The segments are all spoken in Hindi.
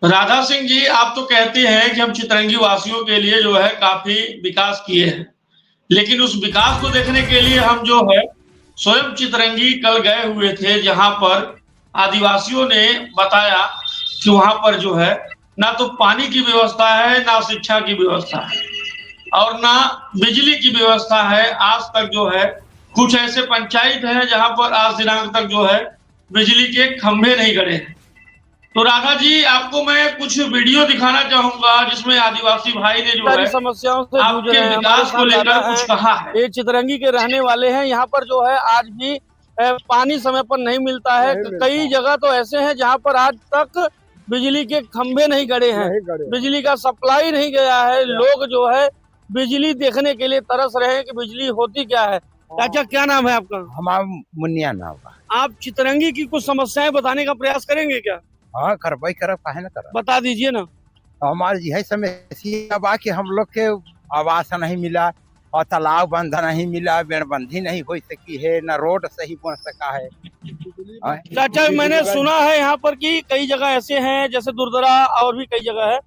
राधा सिंह जी, आप तो कहते हैं कि हम चितरंगी वासियों के लिए जो है काफ़ी विकास किए हैं। लेकिन उस विकास को देखने के लिए हम जो है स्वयं चितरंगी कल गए हुए थे, जहाँ पर आदिवासियों ने बताया कि वहाँ पर जो है ना तो पानी की व्यवस्था है, ना शिक्षा की व्यवस्था है और ना बिजली की व्यवस्था है। आज तक जो है कुछ ऐसे पंचायत हैं जहाँ पर आज दिनांक तक जो है बिजली के खंभे नहीं गड़े हैं। तो राधा जी, आपको मैं कुछ वीडियो दिखाना चाहूँगा जिसमें आदिवासी भाई ने जो सारी है समस्याओं से जूझ आपके रहे हैं। हमारे विकास को साथ दादा लेकर कुछ हैं, कहा है। ये चितरंगी के रहने वाले हैं। यहाँ पर जो है आज भी पानी समय पर नहीं मिलता है। कई जगह तो ऐसे हैं जहाँ पर आज तक बिजली के खंभे नहीं गड़े हैं, बिजली का सप्लाई नहीं गया है। लोग जो है बिजली देखने के लिए तरस रहे हैं कि बिजली होती क्या है। चाचा, क्या नाम है आपका? हमारा मुन्निया नाम बा। आप चितरंगी की कुछ समस्याएं बताने का प्रयास करेंगे क्या? हाँ, करबई करब, काहे न करब। बता दीजिए ना। हमारे यही समस्या बा कि हम लोग के आवास नहीं मिला और तालाब बंध नहीं मिला, बेड़बंदी नहीं हो सकी है, न रोड सही बन सका है। चाचा, मैंने सुना है यहाँ पर कि कई जगह ऐसे हैं जैसे दुर्दरा और भी कई जगह है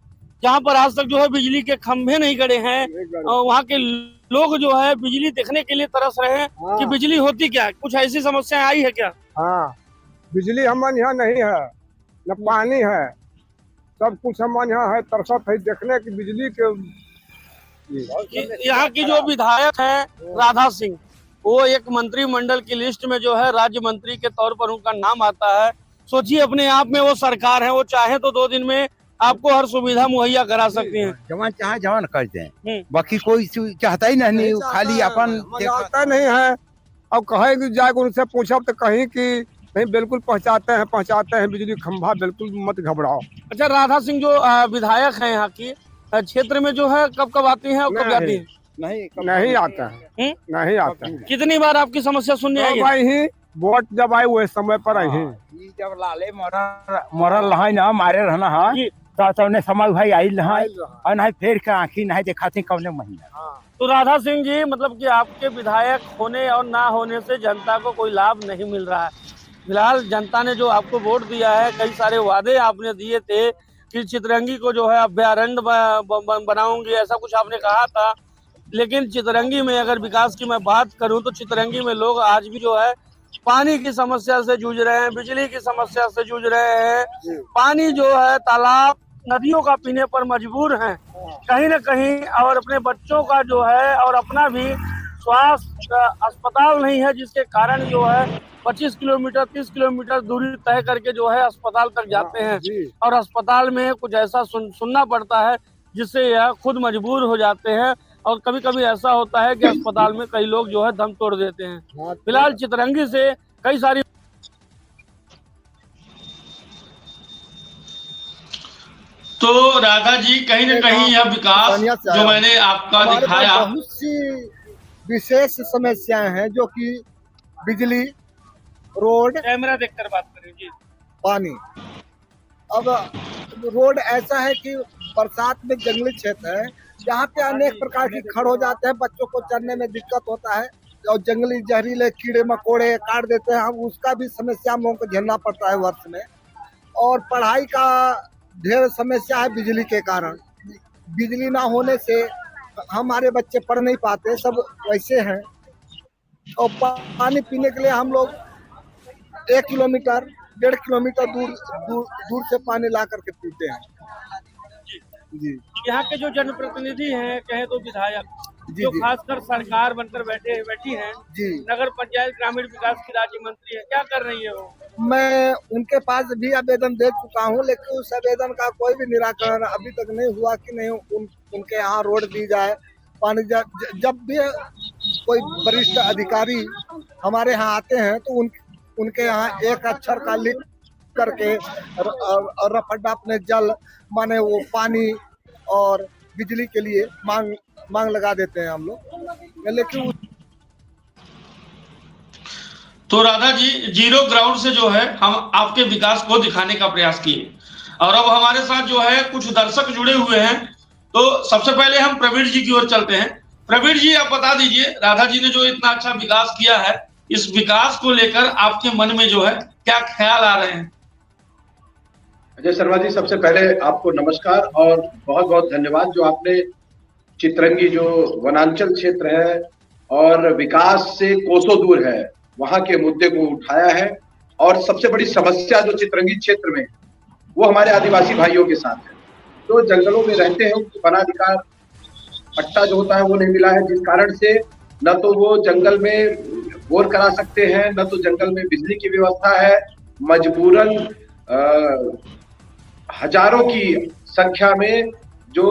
जहाँ पर आज तक जो है बिजली के खंभे नहीं गड़े हैं और वहाँ के लोग जो है बिजली देखने के लिए तरस रहे हैं कि बिजली होती क्या है। कुछ ऐसी समस्याएं आई है क्या? हाँ, बिजली हमारे यहाँ नहीं है, न पानी है, सब कुछ हमारे यहाँ है। तरसत है देखने की बिजली के। यहाँ की जो विधायक है राधा सिंह, वो एक मंत्रिमंडल की लिस्ट में जो है राज्य मंत्री के तौर पर उनका नाम आता है। सोचिए, अपने आप में वो सरकार है, वो चाहे तो 2 दिन में आपको हर सुविधा मुहैया करा सकती हैं। जवान चाहे जवान कर दें, बाकी कोई चाहता ही नहीं, खाली अपन पहुँचाता नहीं है। अब कहेंगे जाके उनसे पूछा तो कहीं कि नहीं, बिल्कुल पहुँचाते हैं बिजली खंभा, बिल्कुल मत घबराओ। अच्छा, राधा सिंह जो विधायक है यहाँ की क्षेत्र में जो है कब कब आती हैं और कब जाती हैं? नहीं आता है, नहीं आता है। कितनी बार आपकी समस्या सुनने आई है? भाई ही वोट जब आए वही समय पर आई ही। जब लाले मरल रहा ना, मारे रहना है तो ने समय भाई आई और नहीं फिर के आँखी नहीं दिखाती कौने महीना। तो राधा सिंह जी, मतलब कि आपके विधायक होने और ना होने से जनता को कोई लाभ नहीं मिल रहा है। फिलहाल जनता ने जो आपको वोट दिया है, कई सारे वादे आपने दिए थे कि चितरंगी को जो है अभ्यारण्य बनाऊंगी, ऐसा कुछ आपने कहा था। लेकिन चितरंगी में अगर विकास की मैं बात करूं तो चितरंगी में लोग आज भी जो है पानी की समस्या से जूझ रहे हैं, बिजली की समस्या से जूझ रहे हैं। पानी जो है तालाब नदियों का पीने पर मजबूर हैं कहीं न कहीं, और अपने बच्चों का जो है और अपना भी स्वास्थ्य अस्पताल नहीं है, जिसके कारण जो है 25 किलोमीटर 30 किलोमीटर दूरी तय करके जो है अस्पताल तक जाते हैं और अस्पताल में कुछ ऐसा सुनना पड़ता है जिससे यह खुद मजबूर हो जाते हैं। और कभी कभी ऐसा होता है कि अस्पताल में कई लोग जो है दम तोड़ देते हैं। फिलहाल चितरंगी से कई सारी तो राधा जी, कहीं न कहीं यह विकास जो मैंने आपका दिखाया, बहुत सी विशेष समस्याएं हैं जो कि बिजली, रोड, कैमरा देखकर बात करें जी, पानी। अब रोड ऐसा है कि बरसात में जंगली क्षेत्र है, जहाँ पे अनेक प्रकार के खड़ हो जाते हैं, बच्चों को चलने में दिक्कत होता है और जंगली जहरीले कीड़े मकोड़े काट देते हैं। हम उसका भी समस्या हम लोगों को झेलना पड़ता है वर्ष में। और पढ़ाई का ढेर समस्या है बिजली के कारण। बिजली ना होने से हमारे बच्चे पढ़ नहीं पाते, सब वैसे हैं। और पानी पीने के लिए हम लोग 1 किलोमीटर 1.5 किलोमीटर दूर से पानी ला करके पीते हैं जी। यहाँ के जो जनप्रतिनिधि हैं, कहे तो विधायक, जो खासकर सरकार बनकर बैठी हैं जी, नगर पंचायत ग्रामीण विकास की राज्य मंत्री है, क्या कर रही है वो? मैं उनके पास भी आवेदन दे चुका हूँ, लेकिन उस आवेदन का कोई भी निराकरण अभी तक नहीं हुआ कि नहीं उनके यहाँ रोड दी जाए, पानी जब भी कोई वरिष्ठ अधिकारी हमारे यहाँ आते हैं तो उनके यहाँ एक अक्षर का लिख करके रफड्डा अपने जल माने वो पानी और बिजली के लिए मांग लगा देते हैं हम लोग। लेकिन तो राधा जी, जीरो ग्राउंड से जो है हम आपके विकास को दिखाने का प्रयास किए और अब हमारे साथ जो है कुछ दर्शक जुड़े हुए हैं। तो सबसे पहले हम प्रवीण जी की ओर चलते हैं। प्रवीण जी, आप बता दीजिए, राधा जी ने जो इतना अच्छा विकास किया है, इस विकास को लेकर आपके मन में जो है क्या ख्याल आ रहे हैं? अजय शर्मा जी, सबसे पहले आपको नमस्कार और बहुत बहुत धन्यवाद जो आपने चितरंगी जो वनांचल क्षेत्र है और विकास से कोसों दूर है, वहां के मुद्दे को उठाया है। और सबसे बड़ी समस्या जो चितरंगी क्षेत्र में वो हमारे आदिवासी भाइयों के साथ है, जो जंगलों में रहते हैं, उनको वनाधिकार पट्टा जो होता है वो नहीं मिला है, जिस कारण से न तो वो जंगल में बोर करा सकते हैं, न तो जंगल में बिजली की व्यवस्था है। मजबूरन हजारों की संख्या में जो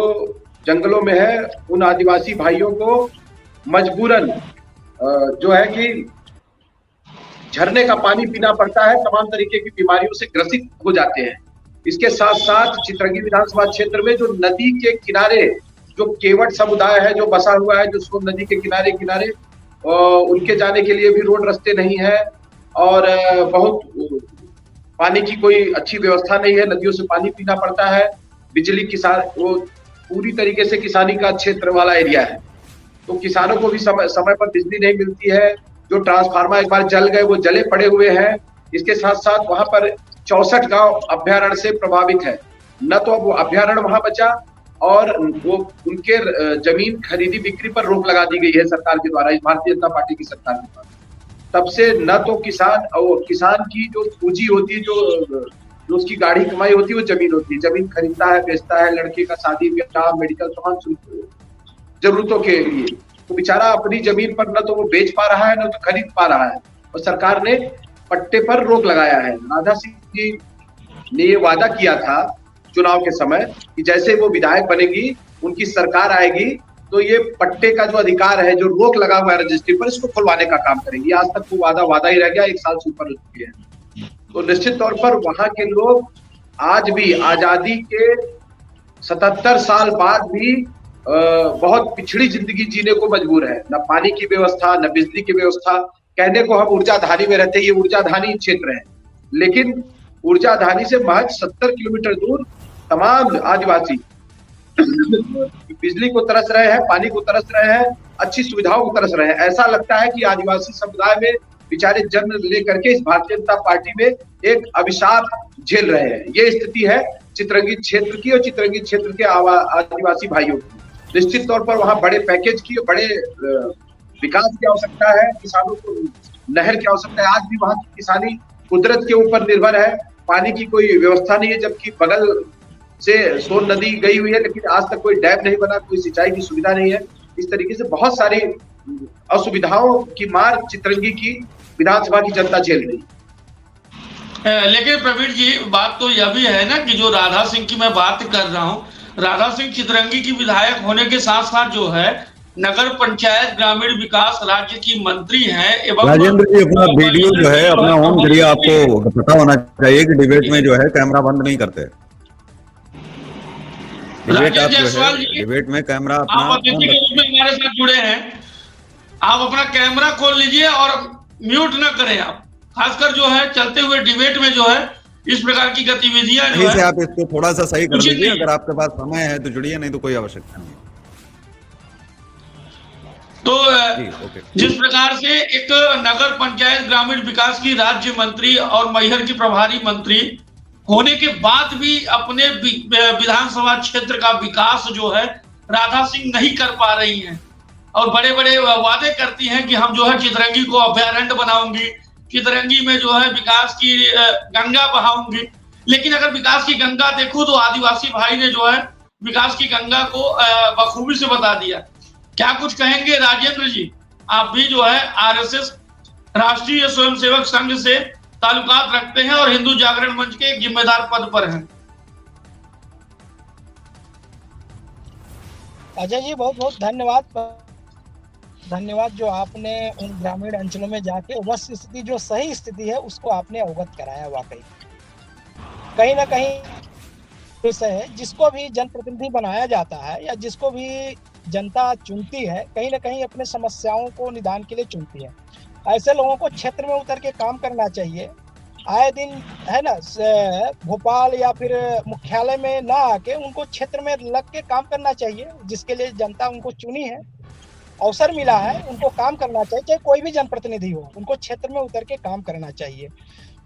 जंगलों में है, उन आदिवासी भाइयों को मजबूरन जो है कि झरने का पानी पीना पड़ता है, तमाम तरीके की बीमारियों से ग्रसित हो जाते हैं। इसके साथ साथ चितरंगी विधानसभा क्षेत्र में जो नदी के किनारे जो केवट समुदाय है जो बसा हुआ है, जो सोन नदी के किनारे किनारे, उनके जाने के लिए भी रोड रास्ते नहीं है और बहुत पानी की कोई अच्छी व्यवस्था नहीं है, नदियों से पानी पीना पड़ता है। बिजली किसान वो पूरी तरीके से किसानी का क्षेत्र वाला एरिया है, तो किसानों को भी समय पर बिजली नहीं मिलती है। जो ट्रांसफार्मर एक बार जल गए वो जले पड़े हुए हैं। इसके साथ साथ वहां पर 64 गांव अभ्यारण्य से प्रभावित है, न तो अब वो अभ्यारण्य वहां बचा और वो उनके जमीन खरीदी बिक्री पर रोक लगा दी गई है सरकार के द्वारा, इस भारतीय जनता पार्टी की सरकार के द्वारा। तब से न तो किसान की जो पूंजी होती है, जो उसकी गाड़ी कमाई होती है, वो जमीन होती है, जमीन खरीदता है, बेचता है, लड़के का शादी ब्याह, मेडिकल तमाम जरूरतों के लिए, तो बेचारा अपनी जमीन पर न तो वो बेच पा रहा है, न तो खरीद पा रहा है, और सरकार ने पट्टे पर रोक लगाया है। राधा सिंह जी ने ये वादा किया था चुनाव के समय कि जैसे वो विधायक बनेगी, उनकी सरकार आएगी, तो ये पट्टे का जो अधिकार है, जो रोक लगा हुआ है रजिस्ट्री पर, इसको खुलवाने का काम करेंगी। आज तक वो वादा ही रह गया, 1 साल से ऊपर हो चुकी है। तो निश्चित तौर पर वहां के लोग आज भी आजादी के 77 साल बाद भी बहुत पिछड़ी जिंदगी जीने को मजबूर है। न पानी की व्यवस्था, न बिजली की व्यवस्था। कहने को हम ऊर्जाधानी में रहते हैं, ये ऊर्जाधानी क्षेत्र है, लेकिन ऊर्जाधानी से महज 70 किलोमीटर दूर तमाम आदिवासी बिजली को तरस रहे हैं, पानी को तरस रहे हैं, अच्छी सुविधाओं को तरस रहे हैं। ऐसा लगता है कि आदिवासी समुदाय में बेचारे जन्म लेकर के इस भारतीय जनता पार्टी में एक अभिशाप झेल रहे हैं। ये स्थिति है चितरंगी क्षेत्र की और चितरंगी क्षेत्र के आदिवासी भाइयों की। निश्चित तौर पर वहाँ बड़े पैकेज की, बड़े विकास की आवश्यकता है, किसानों को नहर की आवश्यकता है। आज भी वहाँ की किसानी कुदरत के ऊपर निर्भर है, पानी की कोई व्यवस्था नहीं है, जबकि बगल से सोन नदी गई हुई है, लेकिन आज तक कोई डैम नहीं बना, कोई सिंचाई की सुविधा नहीं है। इस तरीके से बहुत सारी असुविधाओं की मार चितरंगी की विधानसभा की जनता झेल रही है। लेकिन प्रवीण जी, बात तो यह भी है ना कि जो राधा सिंह की मैं बात कर रहा हूँ, राधा सिंह चितरंगी की विधायक होने के साथ साथ जो है नगर पंचायत ग्रामीण विकास राज्य की मंत्री हैं एवं राजेंद्र जी, अपना वीडियो जो है अपना ऑन करिए। आपको पता होना चाहिए कि डिबेट में जो है कैमरा बंद नहीं करते। डिबेट में कैमरा अपना आप अतिथि के रूप में हमारे साथ जुड़े हैं, आप अपना कैमरा खोल लीजिए और म्यूट न करें। आप खासकर जो है चलते हुए डिबेट में जो है इस प्रकार की गतिविधियां जो है, आप इसको थोड़ा सा सही कर लीजिए। अगर आपके पास समय है तो जुड़िए, नहीं तो कोई आवश्यकता नहीं। तो जिस प्रकार से एक नगर पंचायत ग्रामीण विकास की राज्य मंत्री और मैहर की प्रभारी मंत्री होने के बाद भी अपने विधानसभा क्षेत्र का विकास जो है राधा सिंह नहीं कर पा रही हैं और बड़े बड़े वादे करती हैं कि हम जो है चितरंगी को अभ्यारण्य बनाऊंगी, चितरंगी में जो है विकास की गंगा बहाऊंगी। लेकिन अगर विकास की गंगा देखो तो आदिवासी भाई ने जो है विकास की गंगा को बखूबी से बता दिया। क्या कुछ कहेंगे राजेंद्र जी? आप भी जो है आरएसएस राष्ट्रीय स्वयंसेवक संघ से ताल्लुकात रखते हैं और हिंदू जागरण मंच के एक जिम्मेदार पद पर हैं। अजय जी, बहुत बहुत धन्यवाद जो आपने उन ग्रामीण अंचलों में जाके वस्तु स्थिति, जो सही स्थिति है, उसको आपने अवगत कराया। वाकई कहीं ना कहीं विषय है, जिसको भी जनप्रतिनिधि बनाया जाता है या जिसको भी जनता चुनती है, कहीं ना कहीं अपने समस्याओं को निदान के लिए चुनती है। ऐसे लोगों को क्षेत्र में उतर के काम करना चाहिए। आए दिन है ना, भोपाल या फिर मुख्यालय में ना आके उनको क्षेत्र में लग के काम करना चाहिए। जिसके लिए जनता उनको चुनी है, अवसर मिला है, उनको काम करना चाहिए। चाहे कोई भी जनप्रतिनिधि हो, उनको क्षेत्र में उतर के काम करना चाहिए।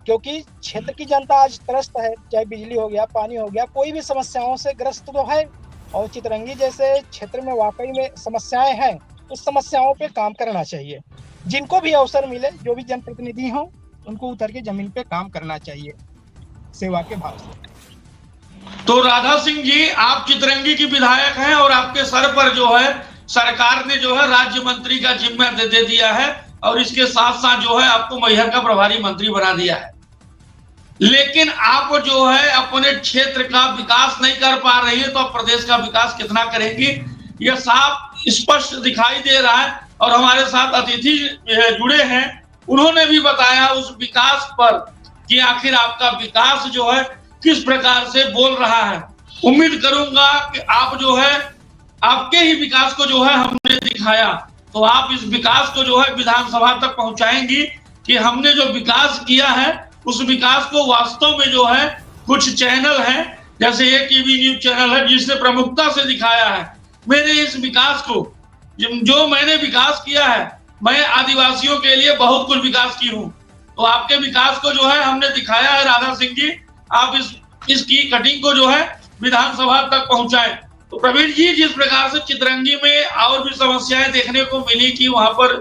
क्योंकि क्षेत्र की जनता आज त्रस्त है, चाहे बिजली हो गया, पानी हो गया, कोई भी समस्याओं से ग्रस्त तो है। और चितरंगी जैसे क्षेत्र में वाकई में समस्याएं हैं, उस समस्याओं पे काम करना चाहिए। जिनको भी अवसर मिले, जो भी जनप्रतिनिधि हों, उनको उतर के जमीन पे काम करना चाहिए सेवा के भाव से। तो राधा सिंह जी, आप चितरंगी की विधायक हैं और आपके सर पर जो है सरकार ने जो है राज्य मंत्री का जिम्मा दे दिया है और इसके साथ साथ जो है आपको मैहर का प्रभारी मंत्री बना दिया है। लेकिन आप जो है अपने क्षेत्र का विकास नहीं कर पा रही है, तो आप प्रदेश का विकास कितना करेंगी, यह साफ स्पष्ट दिखाई दे रहा है। और हमारे साथ अतिथि जुड़े हैं, उन्होंने भी बताया उस विकास पर कि आखिर आपका विकास जो है किस प्रकार से बोल रहा है। उम्मीद करूंगा कि आप जो है आपके ही विकास को जो है हमने दिखाया, तो आप इस विकास को जो है विधानसभा तक पहुंचाएंगी कि हमने जो विकास किया है उस विकास को वास्तव में जो है कुछ चैनल हैं, जैसे एक टीवी न्यूज चैनल है जिसने प्रमुखता से दिखाया है मेरे इस विकास को, जो मैंने विकास किया है, मैं आदिवासियों के लिए बहुत कुछ विकास की हूँ। तो आपके विकास को जो है हमने दिखाया है राधा सिंह जी, आप इसकी कटिंग को जो है विधानसभा तक पहुंचाएं। तो प्रवीण जी, जिस प्रकार से चितरंगी में और भी समस्याएं देखने को मिली कि वहां पर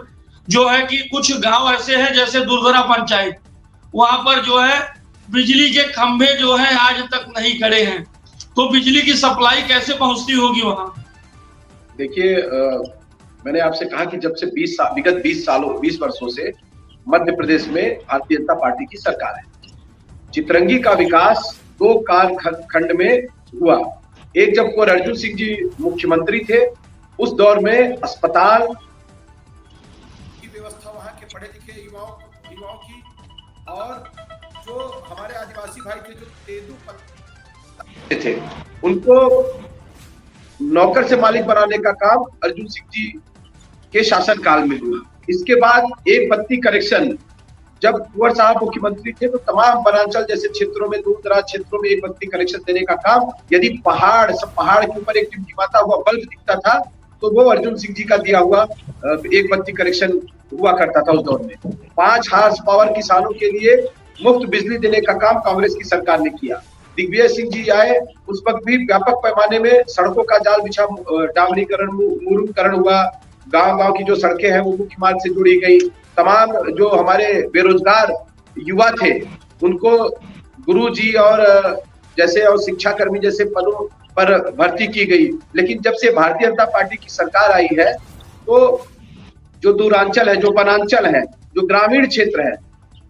जो है कि कुछ गांव ऐसे हैं जैसे दुर्धरा पंचायत, वहां पर जो है बिजली के खंभे जो है आज तक नहीं खड़े हैं, तो बिजली की सप्लाई कैसे पहुंचती होगी वहां? देखिए, मैंने आपसे कहा कि जब से विगत 20 वर्षों से मध्य प्रदेश में भारतीय जनता पार्टी की सरकार है। चितरंगी का विकास 2 कालखंड में हुआ। एक जब कुंवर अर्जुन सिंह जी मुख्यमंत्री थे, उस दौर में अस्पताल की व्यवस्था वहां के पढ़े लिखे युवाओं की, और जो हमारे आदिवासी भाई थे जो तेंदू थे, उनको नौकर से मालिक बनाने का काम अर्जुन सिंह जी के शासनकाल में हुआ। इसके बाद एक बत्ती कनेक्शन, जब कुंवर साहब मुख्यमंत्री थे तो तमाम वनांचल जैसे क्षेत्रों में, दूर दराज क्षेत्रों में एक बत्ती कनेक्शन देने का काम, यदि पहाड़ के ऊपर एक टिमटिमाता हुआ बल्ब दिखता था तो वो अर्जुन सिंह जी का दिया हुआ एक बत्ती कनेक्शन हुआ करता था उस दौर में। 5 हार्स पावर किसानों के लिए मुफ्त बिजली देने का काम कांग्रेस की सरकार ने किया। दिग्विजय सिंह जी आए, उस वक्त भी व्यापक पैमाने में सड़कों का जाल बिछा, डामरीकरण, मुरुमकरण हुआ, गांव की जो सड़कें हैं वो मुख्य मार्ग से जुड़ी गई। तमाम जो हमारे बेरोजगार युवा थे उनको गुरुजी और जैसे और शिक्षाकर्मी जैसे पदों पर भर्ती की गई। लेकिन जब से भारतीय जनता पार्टी की सरकार आई है तो जो दूरांचल है, जो वनांचल है, जो ग्रामीण क्षेत्र है,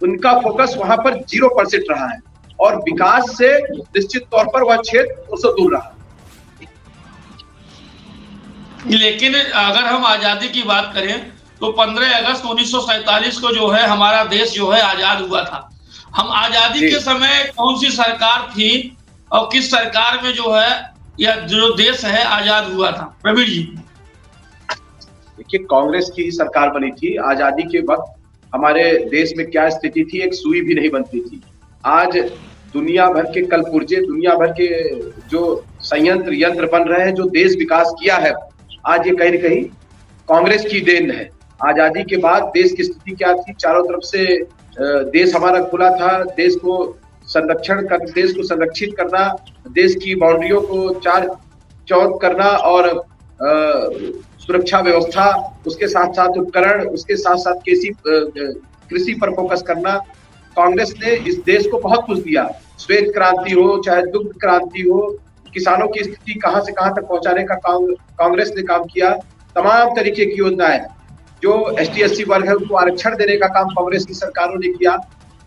उनका फोकस वहां पर 0% रहा है और विकास से निश्चित तौर पर वह क्षेत्र उससे दूर रहा। लेकिन अगर हम आजादी की बात करें तो 15 अगस्त 1947 को जो है हमारा देश जो है आजाद हुआ था। हम आजादी के समय कौन सी सरकार थी और किस सरकार में जो है या जो देश है आजाद हुआ था? प्रवीण जी, देखिए, कांग्रेस की सरकार बनी थी। आजादी के वक्त हमारे देश में क्या स्थिति थी, एक सुई भी नहीं बनती थी। आज दुनिया भर के कलपुर्जे, दुनिया भर के जो यंत्र बन रहे हैं, जो देश विकास किया है, आज ये कहीं न कहीं कांग्रेस की देन है। आजादी के बाद देश की स्थिति क्या थी? चारों तरफ से देश हमारा खुला था। देश को संरक्षित करना, देश की बाउंड्रियों को चार चौक करना और सुरक्षा व्यवस्था, उसके साथ साथ उपकरण, उसके साथ साथ कृषि पर फोकस करना। कांग्रेस ने इस देश को बहुत कुछ दिया। श्वेत क्रांति हो, चाहे दुग्ध क्रांति हो, किसानों की स्थिति कहां से कहां तक पहुंचाने का कांग्रेस ने काम किया। तमाम तरीके की योजनाएं, जो ST/SC वर्ग है उनको आरक्षण देने का काम कांग्रेस की सरकारों ने किया।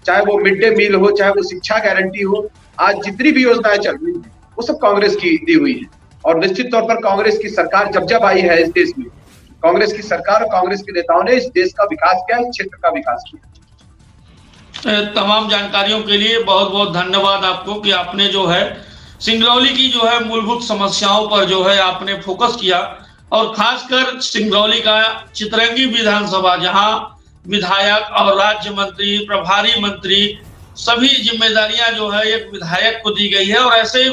चाहे वो मिड डे मील हो, चाहे वो शिक्षा गारंटी हो, आज जितनी भी योजनाएं चल रही है वो सब कांग्रेस की दी हुई है। और निश्चित तौर पर कांग्रेस की सरकार जब आई है इस देश में, कांग्रेस की सरकार और कांग्रेस के नेताओं ने इस देश का विकास किया, इस क्षेत्र का विकास किया। तमाम जानकारियों के लिए बहुत बहुत धन्यवाद आपको कि आपने जो है सिंगरौली की जो है मूलभूत समस्याओं पर जो है आपने फोकस किया, और खासकर सिंगरौली का चितरंगी विधानसभा, जहां विधायक और राज्य मंत्री, प्रभारी मंत्री, सभी जिम्मेदारियां जो है एक विधायक को दी गई है। और ऐसे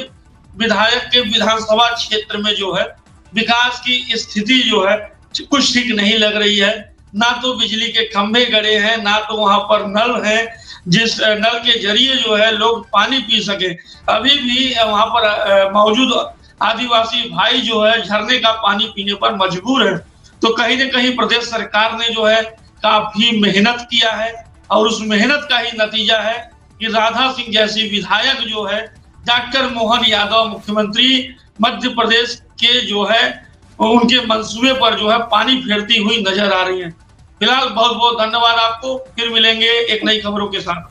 विधायक के विधानसभा क्षेत्र में जो है विकास की स्थिति जो है कुछ ठीक नहीं लग रही है। ना तो बिजली के खंभे गड़े हैं, ना तो वहां पर नल है, जिस नल के जरिए जो है लोग पानी पी सके। अभी भी वहां पर मौजूद आदिवासी भाई जो है झरने का पानी पीने पर मजबूर है। तो कहीं न कहीं प्रदेश सरकार ने जो है काफी मेहनत किया है और उस मेहनत का ही नतीजा है कि राधा सिंह जैसी विधायक जो है डॉक्टर मोहन यादव मुख्यमंत्री मध्य प्रदेश के जो है उनके मंसूबे पर जो है पानी फेरती हुई नजर आ रही है। फिलहाल बहुत बहुत धन्यवाद आपको, फिर मिलेंगे एक नई खबरों के साथ।